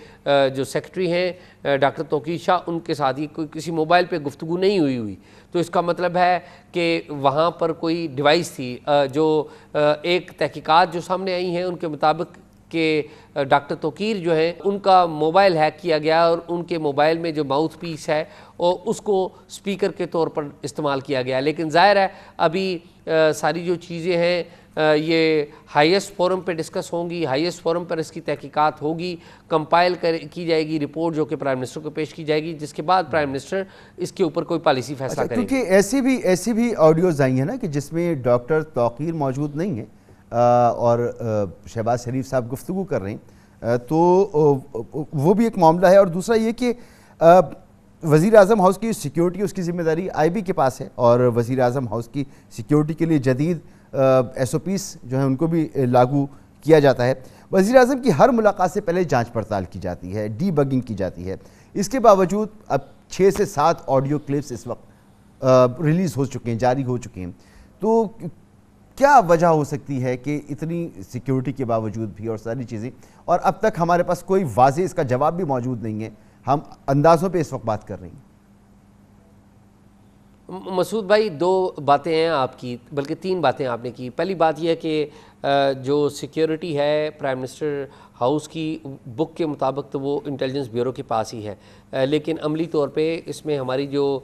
جو سیکرٹری ہیں ڈاکٹر توقیر شاہ، ان کے ساتھ. یہ کسی موبائل پہ گفتگو نہیں ہوئی. تو اس کا مطلب ہے کہ وہاں پر کوئی ڈیوائس تھی. جو ایک تحقیقات جو سامنے آئی ہیں ان کے مطابق کہ ڈاکٹر توقیر جو ہیں ان کا موبائل ہیک کیا گیا اور ان کے موبائل میں جو ماؤتھ پیس ہے اور اس کو سپیکر کے طور پر استعمال کیا گیا. لیکن ظاہر ہے ابھی ساری جو چیزیں ہیں یہ ہائیسٹ فورم پہ ڈسکس ہوں گی، ہائیسٹ فورم پر اس کی تحقیقات ہوگی، کمپائل کی جائے گی رپورٹ جو کہ پرائم منسٹر کو پیش کی جائے گی، جس کے بعد پرائم منسٹر اس کے اوپر کوئی پالیسی فیصلہ کرے گا. کیونکہ ایسی بھی آڈیوز آئی ہیں نا کہ جس میں ڈاکٹر توقیر موجود نہیں ہے اور شہباز شریف صاحب گفتگو کر رہے ہیں، تو وہ بھی ایک معاملہ ہے. اور دوسرا یہ کہ وزیر اعظم ہاؤس کی سیکیورٹی، اس کی ذمہ داری آئی بی کے پاس ہے، اور وزیر اعظم ہاؤس کی سیکیورٹی کے لیے جدید ایس او پیز جو ہیں ان کو بھی لاگو کیا جاتا ہے. وزیر اعظم کی ہر ملاقات سے پہلے جانچ پڑتال کی جاتی ہے، ڈی بگنگ کی جاتی ہے. اس کے باوجود اب 6 سے 7 آڈیو کلپس اس وقت ریلیز ہو چکے ہیں، جاری ہو چکے ہیں. تو کیا وجہ ہو سکتی ہے کہ اتنی سیکیورٹی کے باوجود بھی اور ساری چیزیں، اور اب تک ہمارے پاس کوئی واضح اس کا جواب بھی موجود نہیں ہے، ہم اندازوں پہ اس وقت بات کر رہے ہیں؟ مسعود بھائی، 2 باتیں ہیں آپ کی، بلکہ 3 باتیں آپ نے کی. پہلی بات یہ ہے کہ جو سیکیورٹی ہے پرائم منسٹر ہاؤس کی بک کے مطابق تو وہ انٹیلیجنس بیورو کے پاس ہی ہے، لیکن عملی طور پہ اس میں ہماری جو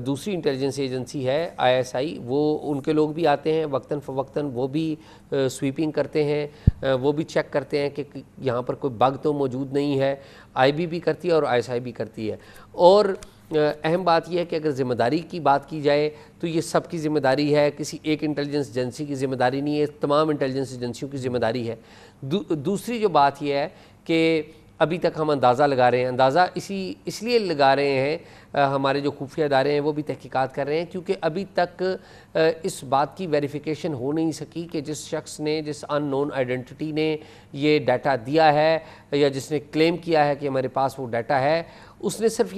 دوسری انٹیلیجنس ایجنسی ہے ISI، وہ ان کے لوگ بھی آتے ہیں وقتاً فوقتاً، وہ بھی سویپنگ کرتے ہیں، وہ بھی چیک کرتے ہیں کہ یہاں پر کوئی بگ تو موجود نہیں ہے. IB بھی کرتی ہے اور ISI بھی کرتی ہے. اور اہم بات یہ ہے کہ اگر ذمہ داری کی بات کی جائے تو یہ سب کی ذمہ داری ہے، کسی ایک انٹیلیجنس ایجنسی کی ذمہ داری نہیں ہے، تمام انٹیلیجنس ایجنسیوں کی ذمہ داری ہے. دوسری جو بات یہ ہے کہ ابھی تک ہم اندازہ لگا رہے ہیں، اندازہ اس لیے لگا رہے ہیں، ہمارے جو خفیہ ادارے ہیں وہ بھی تحقیقات کر رہے ہیں، کیونکہ ابھی تک اس بات کی ویریفیکیشن ہو نہیں سکی کہ جس شخص نے، جس ان نون آئیڈینٹی نے یہ ڈیٹا دیا ہے یا جس نے کلیم کیا ہے کہ ہمارے پاس وہ ڈیٹا ہے، اس نے صرف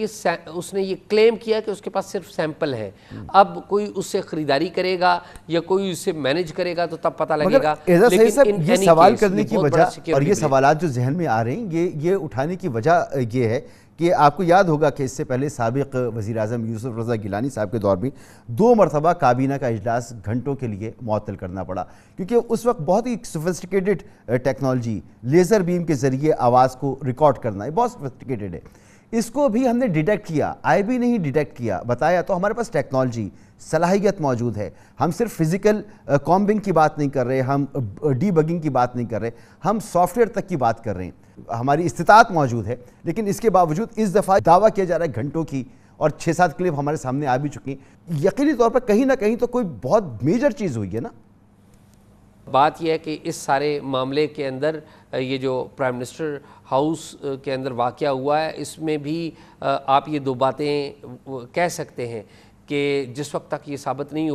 اس نے یہ کلیم کیا کہ اس کے پاس صرف سیمپل ہے. اب کوئی اس سے خریداری کرے گا یا کوئی اس سے مینیج کرے گا تو تب پتہ لگے گا. لیکن یہ سوال کرنے کی وجہ اور یہ سوالات جو ذہن میں آ رہے ہیں، یہ اٹھانے کی وجہ یہ ہے کہ آپ کو یاد ہوگا کہ اس سے پہلے سابق وزیر اعظم یوسف رضا گیلانی صاحب کے دور میں 2 مرتبہ کابینہ کا اجلاس گھنٹوں کے لیے معطل کرنا پڑا، کیونکہ اس وقت بہت ہی سوفسٹیکیٹڈ ٹیکنالوجی، لیزر بیم کے ذریعے آواز کو ریکارڈ کرنا، یہ بہت سوفسٹیکیٹڈ ہے. اس کو بھی ہم نے ڈیٹیکٹ کیا، IB نے ہی ڈیٹیکٹ کیا، بتایا. تو ہمارے پاس ٹیکنالوجی، صلاحیت موجود ہے. ہم صرف فزیکل کامبنگ کی بات نہیں کر رہے، ہم ڈی بگنگ کی بات نہیں کر رہے، ہم سافٹ ویئر تک کی بات کر رہے ہیں. ہماری استطاعت موجود ہے، لیکن اس کے باوجود اس دفعہ دعویٰ کیا جا رہا ہے گھنٹوں کی، اور 6-7 کلپ ہمارے سامنے آ بھی چکی ہیں. یقینی طور پر کہیں نہ کہیں تو کوئی بہت میجر چیز ہوئی ہے نا. بات یہ ہے کہ اس سارے معاملے کے اندر یہ جو پرائم منسٹر ہاؤس کے اندر واقعہ ہوا ہے، اس میں بھی آپ یہ 2 باتیں کہہ سکتے ہیں کہ جس وقت تک یہ ثابت نہیں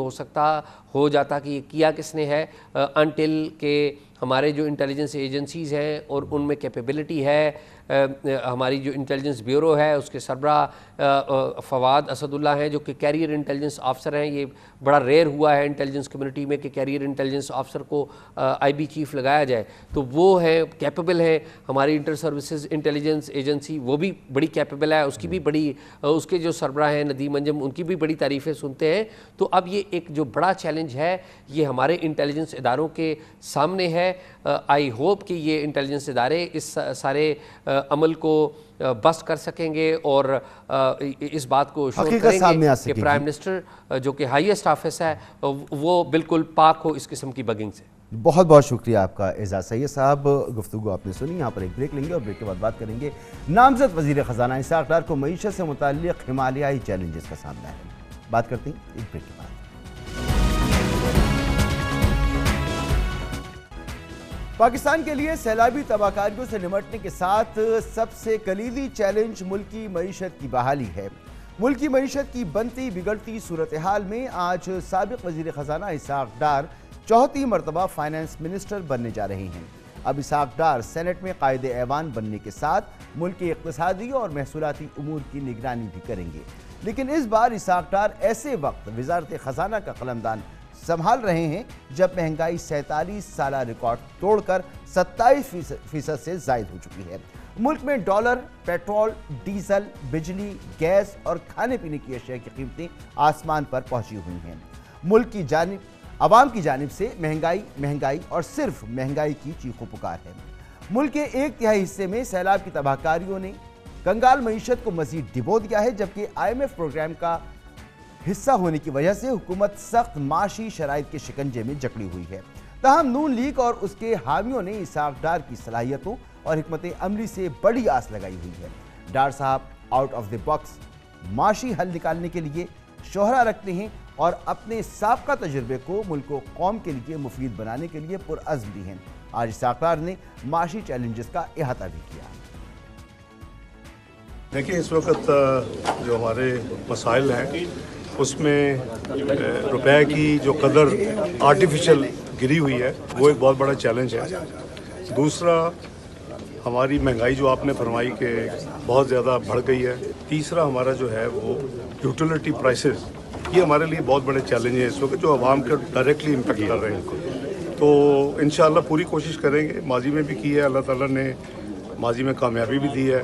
ہو جاتا کہ یہ کیا کس نے ہے، انٹل کہ ہمارے جو انٹیلیجنس ایجنسیز ہیں اور ان میں کیپیبلٹی ہے، ہماری جو انٹیلیجنس بیورو ہے اس کے سربراہ فواد اسد اللہ ہیں جو کہ کیریئر انٹیلیجنس آفسر ہیں. یہ بڑا ریئر ہوا ہے انٹیلیجنس کمیونٹی میں کہ کیریئر انٹیلیجنس آفسر کو IB چیف لگایا جائے، تو وہ ہیں کیپیبل ہیں. ہماری انٹر سروسز انٹیلیجنس ایجنسی وہ بھی بڑی کیپیبل ہے، اس کی بھی بڑی، اس کے جو سربراہ ہیں ندیم انجم، ان کی بھی بڑی تعریفیں سنتے ہیں. تو اب یہ ایک جو بڑا چیلنج ہے یہ ہمارے انٹیلیجنس اداروں کے سامنے ہے. آئی ہوپ کہ یہ انٹیلیجنس ادارے اس سارے عمل کو بسٹ کر سکیں گے اور اس بات کو شور کریں گے کہ پرائم منسٹر جو کہ ہائیسٹ آفس ہے وہ بالکل پاک ہو اس قسم کی بگنگ سے. بہت بہت شکریہ آپ کا اعزاز سید صاحب. گفتگو آپ نے سنی. یہاں پر ایک بریک لیں گے اور بریک کے بعد بات کریں گے نامزد وزیر خزانہ اسحاق ڈار کو معیشت سے متعلق ہمالیائی چیلنجز کا سامنا ہے. بات کرتے ہیں ایک بریک کے بعد. پاکستان کے لیے سیلابی تباہ کاریوں سے نمٹنے کے ساتھ سب سے کلیدی چیلنج ملکی معیشت کی بحالی ہے. ملکی معیشت کی بنتی بگڑتی صورتحال میں آج سابق وزیر خزانہ اسحاق ڈار 4تھی مرتبہ فائنانس منسٹر بننے جا رہے ہیں. اب اسحاق ڈار سینٹ میں قائد ایوان بننے کے ساتھ ملک کے اقتصادی اور محصولاتی امور کی نگرانی بھی کریں گے. لیکن اس بار اسحاق ڈار ایسے وقت وزارت خزانہ کا قلمدان سنبھال رہے ہیں جب مہنگائی 47 سالہ ریکارڈ توڑ کر 27% سے زائد ہو چکی ہے. ملک میں ڈالر، پیٹرول، ڈیزل، بجلی، گیس اور کھانے پینے کی اشیاء کی قیمتیں آسمان پر پہنچی ہوئی ہیں. ملک کی عوام کی جانب سے مہنگائی اور صرف مہنگائی کی چیخ و پکار ہے. ملک کے 1/3 حصے میں سیلاب کی تباہ کاریوں نے کنگال معیشت کو مزید ڈبو دیا ہے، جبکہ IMF پروگرام کا حصہ ہونے کی وجہ سے حکومت سخت معاشی شرائط کے شکنجے میں جکڑی ہوئی ہے. تاہم نون لیگ اور اس کے حامیوں نے اسحاق ڈار کی صلاحیتوں اور حکمت عملی سے بڑی آس لگائی ہوئی ہے. ڈار صاحب آؤٹ آف دی باکس معاشی حل نکالنے کے لیے شہرہ رکھتے ہیں اور اپنے سابقہ تجربے کو ملک و قوم کے لیے مفید بنانے کے لیے پرعزم بھی ہیں. آج اسحاق ڈار نے معاشی چیلنجز کا احاطہ بھی کیا. دیکھیں اس وقت جو ہمارے مسائل ہیں اس میں روپے کی جو قدر آرٹیفیشل گری ہوئی ہے وہ ایک بہت بڑا چیلنج ہے. دوسرا ہماری مہنگائی جو آپ نے فرمائی کہ بہت زیادہ بڑھ گئی ہے. تیسرا ہمارا جو ہے وہ یوٹیلیٹی پرائسز، یہ ہمارے لیے بہت بڑے چیلنج ہیں اس وقت جو عوام کو ڈائریکٹلی امپیکٹ کر رہے ہیں. تو انشاءاللہ پوری کوشش کریں گے. ماضی میں بھی کی ہے، اللہ تعالیٰ نے ماضی میں کامیابی بھی دی ہے.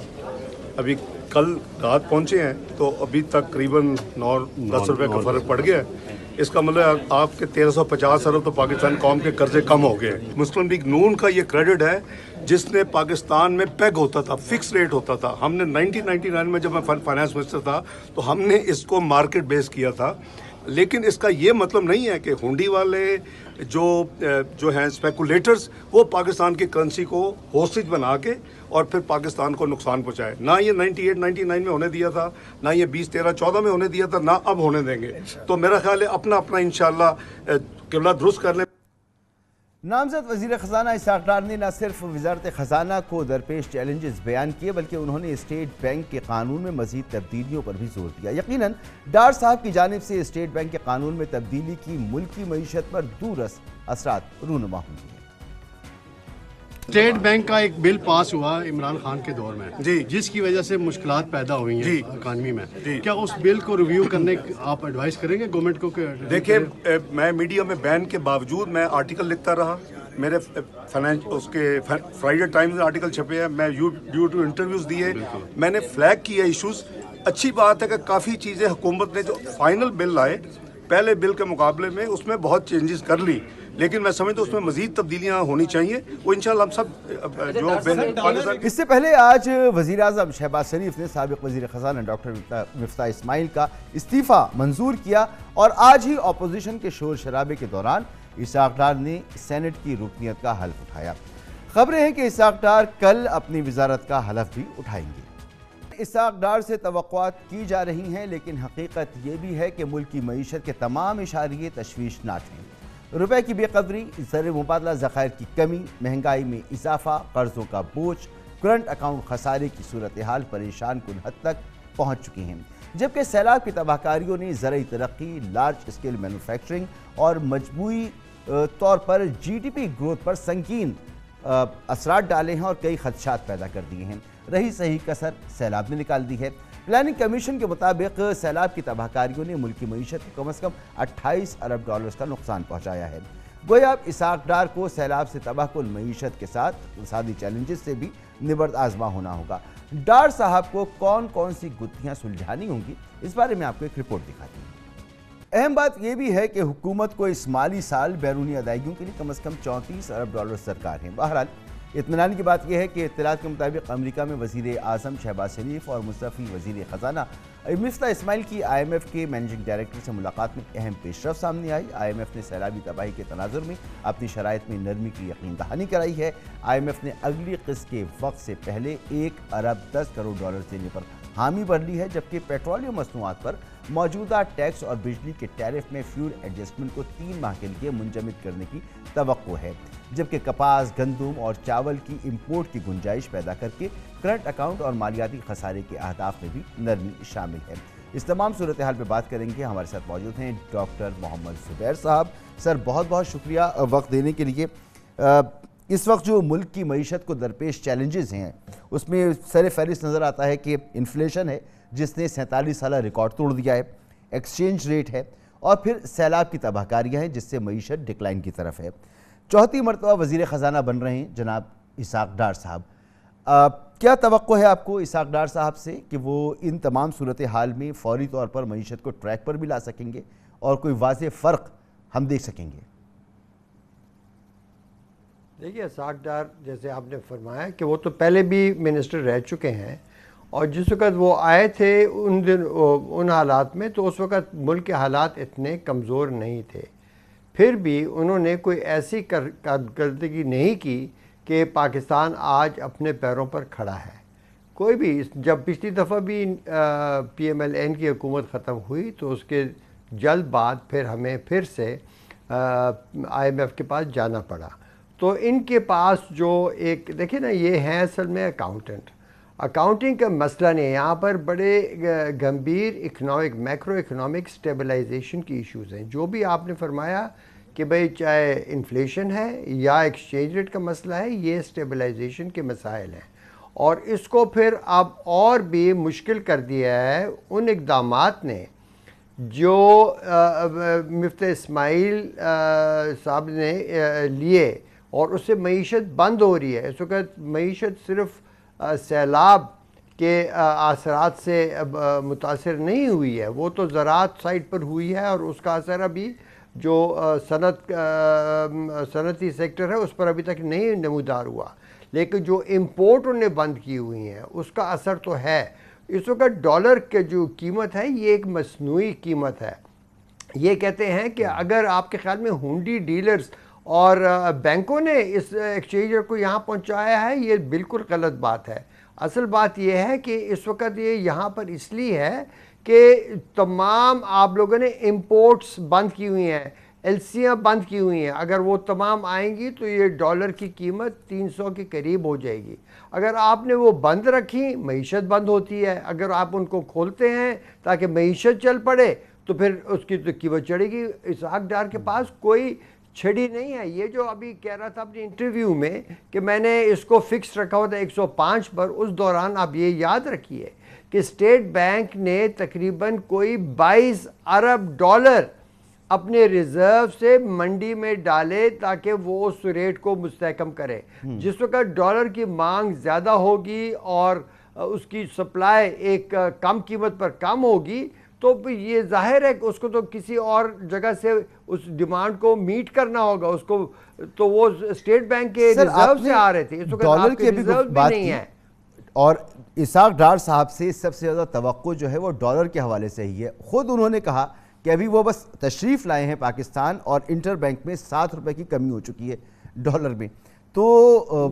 ابھی کل رات پہنچے ہیں تو ابھی تک قریباً 9-10 روپے کا فرق پڑ گیا ہے. اس کا مطلب آپ کے 1350 ارب تو پاکستان قوم کے قرضے کم ہو گئے. مسلم لیگ نون کا یہ کریڈٹ ہے جس نے پاکستان میں پیگ ہوتا تھا، فکس ریٹ ہوتا تھا. ہم نے 1999 میں جب میں فائنانس منسٹر تھا تو ہم نے اس کو مارکیٹ بیس کیا تھا. لیکن اس کا یہ مطلب نہیں ہے کہ ہونڈی والے جو ہیں اسپیکولیٹرز وہ پاکستان کی کرنسی کو ہوسٹیج بنا کے اور پھر پاکستان کو نقصان پہنچائے. نہ یہ 98-99 میں ہونے دیا تھا، نہ یہ 2013-14 میں ہونے دیا تھا، نہ اب ہونے دیں گے. تو میرا خیال ہے اپنا انشاءاللہ قبلہ درست کر لیں. نامزد وزیر خزانہ اسحاق ڈار نے نہ صرف وزارت خزانہ کو درپیش چیلنجز بیان کیے بلکہ انہوں نے اسٹیٹ بینک کے قانون میں مزید تبدیلیوں پر بھی زور دیا. یقیناً ڈار صاحب کی جانب سے اسٹیٹ بینک کے قانون میں تبدیلی کی ملکی معیشت پر دورس اثرات رونما ہوں گے. اسٹیٹ بینک کا ایک بل پاس ہوا عمران خان کے دور میں جس کی وجہ سے مشکلات پیدا ہوئی ہیں اکانومی میں. کیا اس بل کو ریویو کرنے آپ ایڈوائز کریں گے گورنمنٹ کو؟ دیکھیں میں میڈیا میں بین کے باوجود میں آرٹیکل لکھتا رہا، میرے اس کے فرائیڈے ٹائمز میں آرٹیکل چھپے ہیں, میں ڈیو ٹو انٹرویوز دیے, میں نے فلیگ کیا ایشوز. اچھی بات ہے کہ کافی چیزیں حکومت نے جو فائنل بل لائے پہلے بل کے مقابلے میں اس میں بہت چینجز کر لی, لیکن میں سمجھتا ہوں اس میں مزید تبدیلیاں ہونی چاہیے. وہ انشاءاللہ ہم سب جو اس سے پہلے آج وزیر اعظم شہباز شریف نے سابق وزیر خزانہ ڈاکٹر مفتاح اسماعیل کا استعفیٰ منظور کیا, اور آج ہی اپوزیشن کے شور شرابے کے دوران اسحاق ڈار نے سینٹ کی رکنیت کا حلف اٹھایا. خبریں ہیں کہ اسحاق ڈار کل اپنی وزارت کا حلف بھی اٹھائیں گے. اسحاق ڈار سے توقعات کی جا رہی ہیں, لیکن حقیقت یہ بھی ہے کہ ملک کی معیشت کے تمام اشاریے تشویشناک ہیں. روپے کی بے قدری, زر مبادلہ ذخائر کی کمی, مہنگائی میں اضافہ, قرضوں کا بوجھ, کرنٹ اکاؤنٹ خسارے کی صورتحال پریشان کن حد تک پہنچ چکی ہیں. جبکہ سیلاب کی تباہ کاریوں نے زرعی ترقی, لارج اسکیل مینوفیکچرنگ اور مجموعی طور پر جی ڈی پی گروتھ پر سنگین اثرات ڈالے ہیں اور کئی خدشات پیدا کر دیے ہیں. رہی صحیح کسر سیلاب نے نکال دی ہے. پلاننگ کمیشن کے مطابق سیلاب کی تباہ کاریوں نے ملک کی معیشت کو کم از کم 28 ارب ڈالرز کا نقصان پہنچایا ہے. گویا اب اسحاق ڈار کو سیلاب سے تباہ کن معیشت کے ساتھ اقتصادی چیلنجز سے بھی نبرد آزما ہونا ہوگا. ڈار صاحب کو کون کون سی گتھیاں سلجھانی ہوں گی, اس بارے میں آپ کو ایک رپورٹ دکھاتی ہوں. اہم بات یہ بھی ہے کہ حکومت کو اس مالی سال بیرونی ادائیگیوں کے لیے کم از کم 34 ارب ڈالرز درکار ہیں. بہرحال اطمینان کی بات یہ ہے کہ اطلاعات کے مطابق امریکہ میں وزیر اعظم شہباز شریف اور مستعفی وزیر خزانہ مفتاح اسماعیل کی آئی ایم ایف کے مینیجنگ ڈائریکٹر سے ملاقات میں اہم پیش رفت سامنے آئی. آئی ایم ایف نے سیلابی تباہی کے تناظر میں اپنی شرائط میں نرمی کی یقین دہانی کرائی ہے. آئی ایم ایف نے اگلی قسط کے وقت سے پہلے 1 ارب 10 کروڑ ڈالر دینے پر حامی بھر لی ہے, جبکہ پیٹرولیم مصنوعات پر موجودہ ٹیکس اور بجلی کے ٹیرف میں فیول ایڈجسٹمنٹ کو 3 ماہ کے لیے منجمد کرنے کی توقع ہے. جبکہ کپاس, گندم اور چاول کی امپورٹ کی گنجائش پیدا کر کے کرنٹ اکاؤنٹ اور مالیاتی خسارے کے اہداف میں بھی نرمی شامل ہے. اس تمام صورتحال پہ بات کریں گے. ہمارے ساتھ موجود ہیں ڈاکٹر محمد زبیر صاحب. سر بہت بہت شکریہ وقت دینے کے لیے. اس وقت جو ملک کی معیشت کو درپیش چیلنجز ہیں اس میں سر فہرست نظر آتا ہے کہ انفلیشن ہے جس نے 47 سالہ ریکارڈ توڑ دیا ہے, ایکسچینج ریٹ ہے, اور پھر سیلاب کی تباہ کاریاں ہیں جس سے معیشت ڈکلائن کی طرف ہے. چوتھی مرتبہ وزیر خزانہ بن رہے ہیں جناب اسحاق ڈار صاحب. کیا توقع ہے آپ کو اسحاق ڈار صاحب سے کہ وہ ان تمام صورتحال میں فوری طور پر معیشت کو ٹریک پر بھی لا سکیں گے اور کوئی واضح فرق ہم دیکھ سکیں گے؟ دیکھیے اسحاق ڈار جیسے آپ نے فرمایا کہ وہ تو پہلے بھی منسٹر رہ چکے ہیں, اور جس وقت وہ آئے تھے ان حالات میں تو اس وقت ملک کے حالات اتنے کمزور نہیں تھے. پھر بھی انہوں نے کوئی ایسی کارکردگی نہیں کی کہ پاکستان آج اپنے پیروں پر کھڑا ہے. کوئی بھی جب پچھلی دفعہ بھی پی ایم ایل این کی حکومت ختم ہوئی تو اس کے جلد بعد پھر ہمیں پھر سے آئی ایم ایف کے پاس جانا پڑا. تو ان کے پاس جو ایک دیکھیں نا, یہ ہیں اصل میں اکاؤنٹنٹ. اکاؤنٹنگ کا مسئلہ نہیں, یہاں پر بڑے گمبھیر میکرو اکنامک سٹیبلائزیشن کی ایشوز ہیں. جو بھی آپ نے فرمایا کہ بھئی چاہے انفلیشن ہے یا ایکسچینج ریٹ کا مسئلہ ہے, یہ سٹیبلائزیشن کے مسائل ہیں, اور اس کو پھر اب اور بھی مشکل کر دیا ہے ان اقدامات نے جو مفتاح اسماعیل صاحب نے لیے, اور اس سے معیشت بند ہو رہی ہے. اس وقت معیشت صرف سیلاب کے اثرات سے متاثر نہیں ہوئی ہے, وہ تو زراعت سائٹ پر ہوئی ہے, اور اس کا اثر ابھی جو صنعتی سیکٹر ہے اس پر ابھی تک نہیں نمودار ہوا. لیکن جو امپورٹ انہیں بند کی ہوئی ہیں اس کا اثر تو ہے. اس وقت ڈالر کے جو قیمت ہے یہ ایک مصنوعی قیمت ہے. یہ کہتے ہیں کہ اگر آپ کے خیال میں ہنڈی ڈیلرز اور بینکوں نے اس ایکسچینجر کو یہاں پہنچایا ہے, یہ بالکل غلط بات ہے. اصل بات یہ ہے کہ اس وقت یہ یہاں پر اس لیے ہے کہ تمام آپ لوگوں نے امپورٹس بند کی ہوئی ہیں, ایلسیاں بند کی ہوئی ہیں. اگر وہ تمام آئیں گی تو یہ ڈالر کی قیمت 300 کے قریب ہو جائے گی. اگر آپ نے وہ بند رکھی, معیشت بند ہوتی ہے. اگر آپ ان کو کھولتے ہیں تاکہ معیشت چل پڑے تو پھر اس کی تو قیمت چڑھے گی. اسحاق ڈار کے پاس کوئی چھڑی نہیں ہے. یہ جو ابھی کہہ رہا تھا اپنی انٹرویو میں کہ میں نے اس کو فکس رکھا ہوا تھا 105 پر, اس دوران آپ یہ یاد رکھیے کہ اسٹیٹ بینک نے تقریباً کوئی 22 ارب ڈالر اپنے ریزرو سے منڈی میں ڈالے تاکہ وہ اس ریٹ کو مستحکم کرے. جس وقت ڈالر کی مانگ زیادہ ہوگی اور اس کی سپلائی ایک کم قیمت پر کم ہوگی تو یہ ظاہر ہے کہ اس کو تو کسی اور جگہ سے اس ڈیمانڈ کو میٹ کرنا ہوگا. اس کو تو وہ اسٹیٹ بینک کے ریزرو سے آ رہے تھے, اس وقت آپ کے ریزرو بھی نہیں ہیں. اور اسحاق ڈار صاحب سے سب سے زیادہ توقع جو ہے وہ ڈالر کے حوالے سے ہی ہے. خود انہوں نے کہا کہ ابھی وہ بس تشریف لائے ہیں پاکستان اور انٹر بینک میں 7 روپے کی کمی ہو چکی ہے ڈالر میں. تو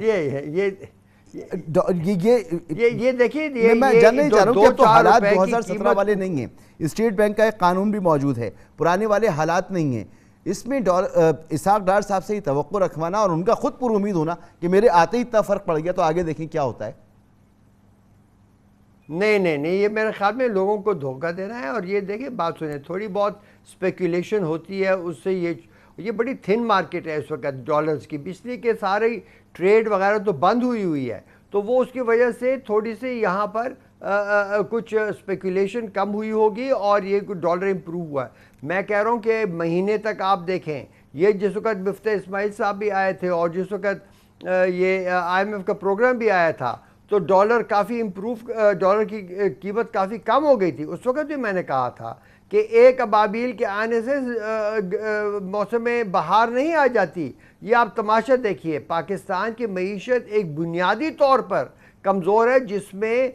یہ دیکھیے میں جاننا ہی چاہ رہا ہوں کہ اب تو حالات 2017 والے نہیں ہیں, اسٹیٹ بینک کا ایک قانون بھی موجود ہے, پرانے والے حالات نہیں ہیں. اس میں اسحاق ڈار صاحب سے ہی توقع رکھوانا اور ان کا خود پر امید ہونا کہ میرے آتے ہی اتنا فرق پڑ گیا تو آگے دیکھیں کیا ہوتا ہے. نہیں, یہ میرے خیال میں لوگوں کو دھوکہ دینا ہے. اور یہ دیکھیں بات سنیں, تھوڑی بہت اسپیکولیشن ہوتی ہے, اس سے یہ بڑی تھن مارکیٹ ہے اس وقت ڈالرز کی, اس لیے کہ سارے ٹریڈ وغیرہ تو بند ہوئی ہے, تو وہ اس کی وجہ سے تھوڑی سی یہاں پر کچھ اسپیکولیشن کم ہوئی ہوگی اور یہ ڈالر امپروو ہوا ہے. میں کہہ رہا ہوں کہ مہینے تک آپ دیکھیں, یہ جس وقت مفتاح اسماعیل صاحب بھی آئے تھے اور جس وقت یہ IMF کا پروگرام بھی آیا تھا تو ڈالر کافی ڈالر کی قیمت کافی کم ہو گئی تھی. اس وقت بھی میں نے کہا تھا کہ ایک ابابیل کے آنے سے موسم بہار نہیں آ جاتی. یہ آپ تماشا دیکھیے, پاکستان کی معیشت ایک بنیادی طور پر کمزور ہے جس میں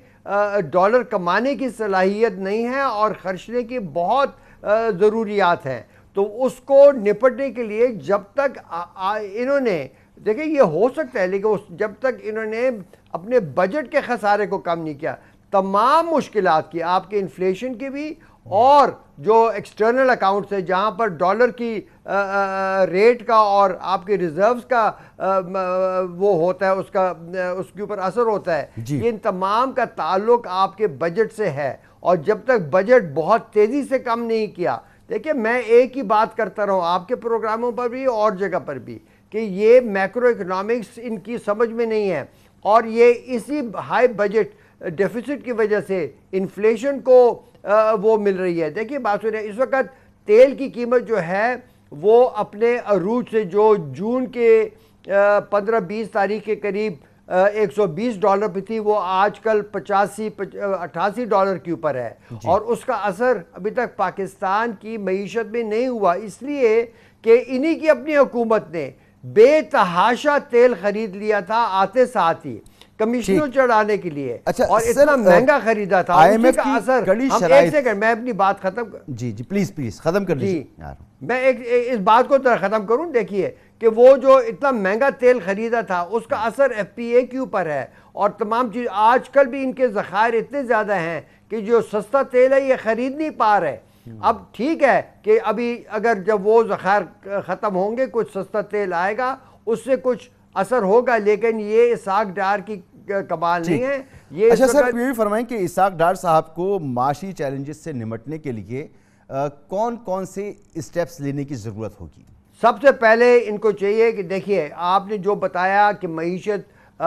ڈالر کمانے کی صلاحیت نہیں ہے اور خرچنے کی بہت ضروریات ہیں. تو اس کو نپٹنے کے لیے جب تک انہوں نے دیکھیں یہ ہو سکتا ہے, لیکن جب تک انہوں نے اپنے بجٹ کے خسارے کو کم نہیں کیا, تمام مشکلات کی, آپ کے انفلیشن کی بھی اور جو ایکسٹرنل اکاؤنٹس ہے جہاں پر ڈالر کی ریٹ کا اور آپ کے ریزروز کا وہ ہوتا ہے, اس کے اوپر اثر ہوتا ہے, یہ ان تمام کا تعلق آپ کے بجٹ سے ہے. اور جب تک بجٹ بہت تیزی سے کم نہیں کیا, دیکھیں میں ایک ہی بات کرتا رہا ہوں آپ کے پروگراموں پر بھی اور جگہ پر بھی کہ یہ میکرو اکنامکس ان کی سمجھ میں نہیں ہے اور یہ اسی ہائی بجٹ ڈیفیسٹ کی وجہ سے انفلیشن کو وہ مل رہی ہے. دیکھیے بات سنیں, اس وقت تیل کی قیمت جو ہے وہ اپنے عروج سے جو جون کے 15-20 تاریخ کے قریب $120 پہ تھی, وہ آج کل 85-88 ڈالر کے اوپر ہے. اور اس کا اثر ابھی تک پاکستان کی معیشت میں نہیں ہوا, اس لیے کہ انہی کی اپنی حکومت نے بے تحاشا تیل خرید لیا تھا آتے ساتھ ہی کمیشنوں چڑھانے کے لیے, اور اتنا مہنگا خریدا تھا. اسی کا اثر ایک سیکنڈ میں اپنی بات ختم جی پلیز ختم کر لیجیے. میں اس بات کو ختم کروں. دیکھیے کہ وہ جو اتنا مہنگا تیل خریدا تھا اس کا اثر FPA کے اوپر ہے اور تمام چیز. آج کل بھی ان کے ذخائر اتنے زیادہ ہیں کہ جو سستا تیل ہے یہ خرید نہیں پا رہے. اب ٹھیک ہے کہ ابھی اگر جب وہ ذخائر ختم ہوں گے کچھ سستا تیل آئے گا, اس سے کچھ اثر ہوگا, لیکن یہ اسحاق ڈار کی کمال نہیں ہے. یہ اچھا سر, یہ بھی فرمائیں کہ اسحاق ڈار صاحب کو معاشی چیلنجز سے نمٹنے کے لیے کون کون سے اسٹیپس لینے کی ضرورت ہوگی؟ سب سے پہلے ان کو چاہیے کہ دیکھیے آپ نے جو بتایا کہ معیشت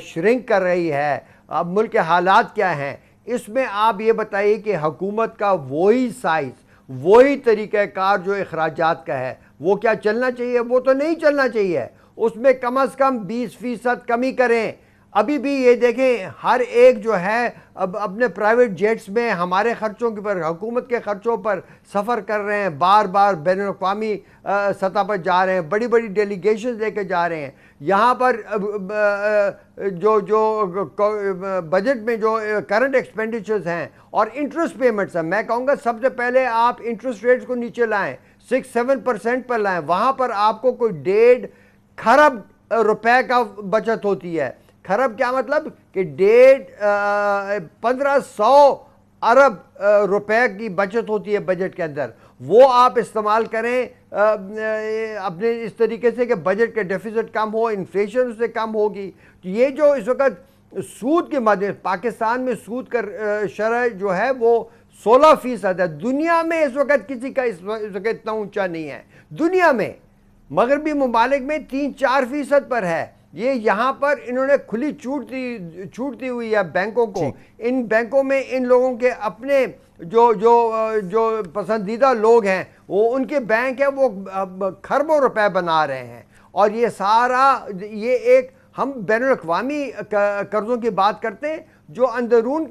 شرنک کر رہی ہے, اب ملک کے حالات کیا ہیں, اس میں آپ یہ بتائیے کہ حکومت کا وہی سائز وہی طریقہ کار جو اخراجات کا ہے وہ کیا چلنا چاہیے؟ وہ تو نہیں چلنا چاہیے. اس میں کم از کم 20% کمی کریں. ابھی بھی یہ دیکھیں ہر ایک جو ہے اب اپنے پرائیویٹ جیٹس میں ہمارے خرچوں کے پر, حکومت کے خرچوں پر سفر کر رہے ہیں, بار بار بین الاقوامی سطح پر جا رہے ہیں, بڑی بڑی ڈیلیگیشنز لے کے جا رہے ہیں. یہاں پر جو بجٹ میں جو کرنٹ ایکسپینڈیچرز ہیں اور انٹرسٹ پیمنٹس ہیں, میں کہوں گا سب سے پہلے آپ انٹرسٹ ریٹس کو نیچے لائیں, 6-7% پر لائیں. وہاں پر آپ کو کوئی 1.5 کھرب روپے کا بچت ہوتی ہے. کھرب کیا مطلب کہ 1500 ارب روپے کی بچت ہوتی ہے بجٹ کے اندر. وہ آپ استعمال کریں اپنے اس طریقے سے کہ بجٹ کے ڈیفیسٹ کم ہو, انفلیشن سے کم ہوگی. یہ جو اس وقت سود کے مادے, پاکستان میں سود کا شرح جو ہے وہ 16% ہے. دنیا میں اس وقت کسی کا اس وقت اتنا اونچا نہیں ہے. دنیا میں مغربی ممالک میں 3-4% پر ہے. یہ یہاں پر انہوں نے کھلی چھوٹ دی ہوئی ہے بینکوں کو. ان بینکوں میں ان لوگوں کے اپنے جو پسندیدہ لوگ ہیں وہ ان کے بینک ہیں وہ کھربوں روپے بنا رہے ہیں، اور یہ سارا یہ ایک ہم بین الاقوامی قرضوں کی بات کرتے ہیں، جو اندرون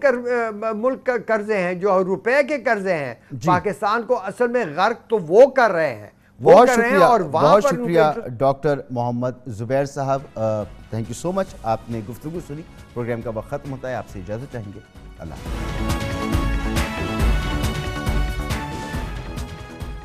ملک قرضے ہیں، جو روپے کے قرضے ہیں، پاکستان کو اصل میں غرق تو وہ کر رہے ہیں، بہت شکریہ، بہت شکریہ ڈاکٹر محمد زبیر صاحب، تھینک یو سو مچ. آپ نے گفتگو سنی، پروگرام کا وقت ختم ہوتا ہے، آپ سے اجازت چاہیں گے. اللہ حافظ.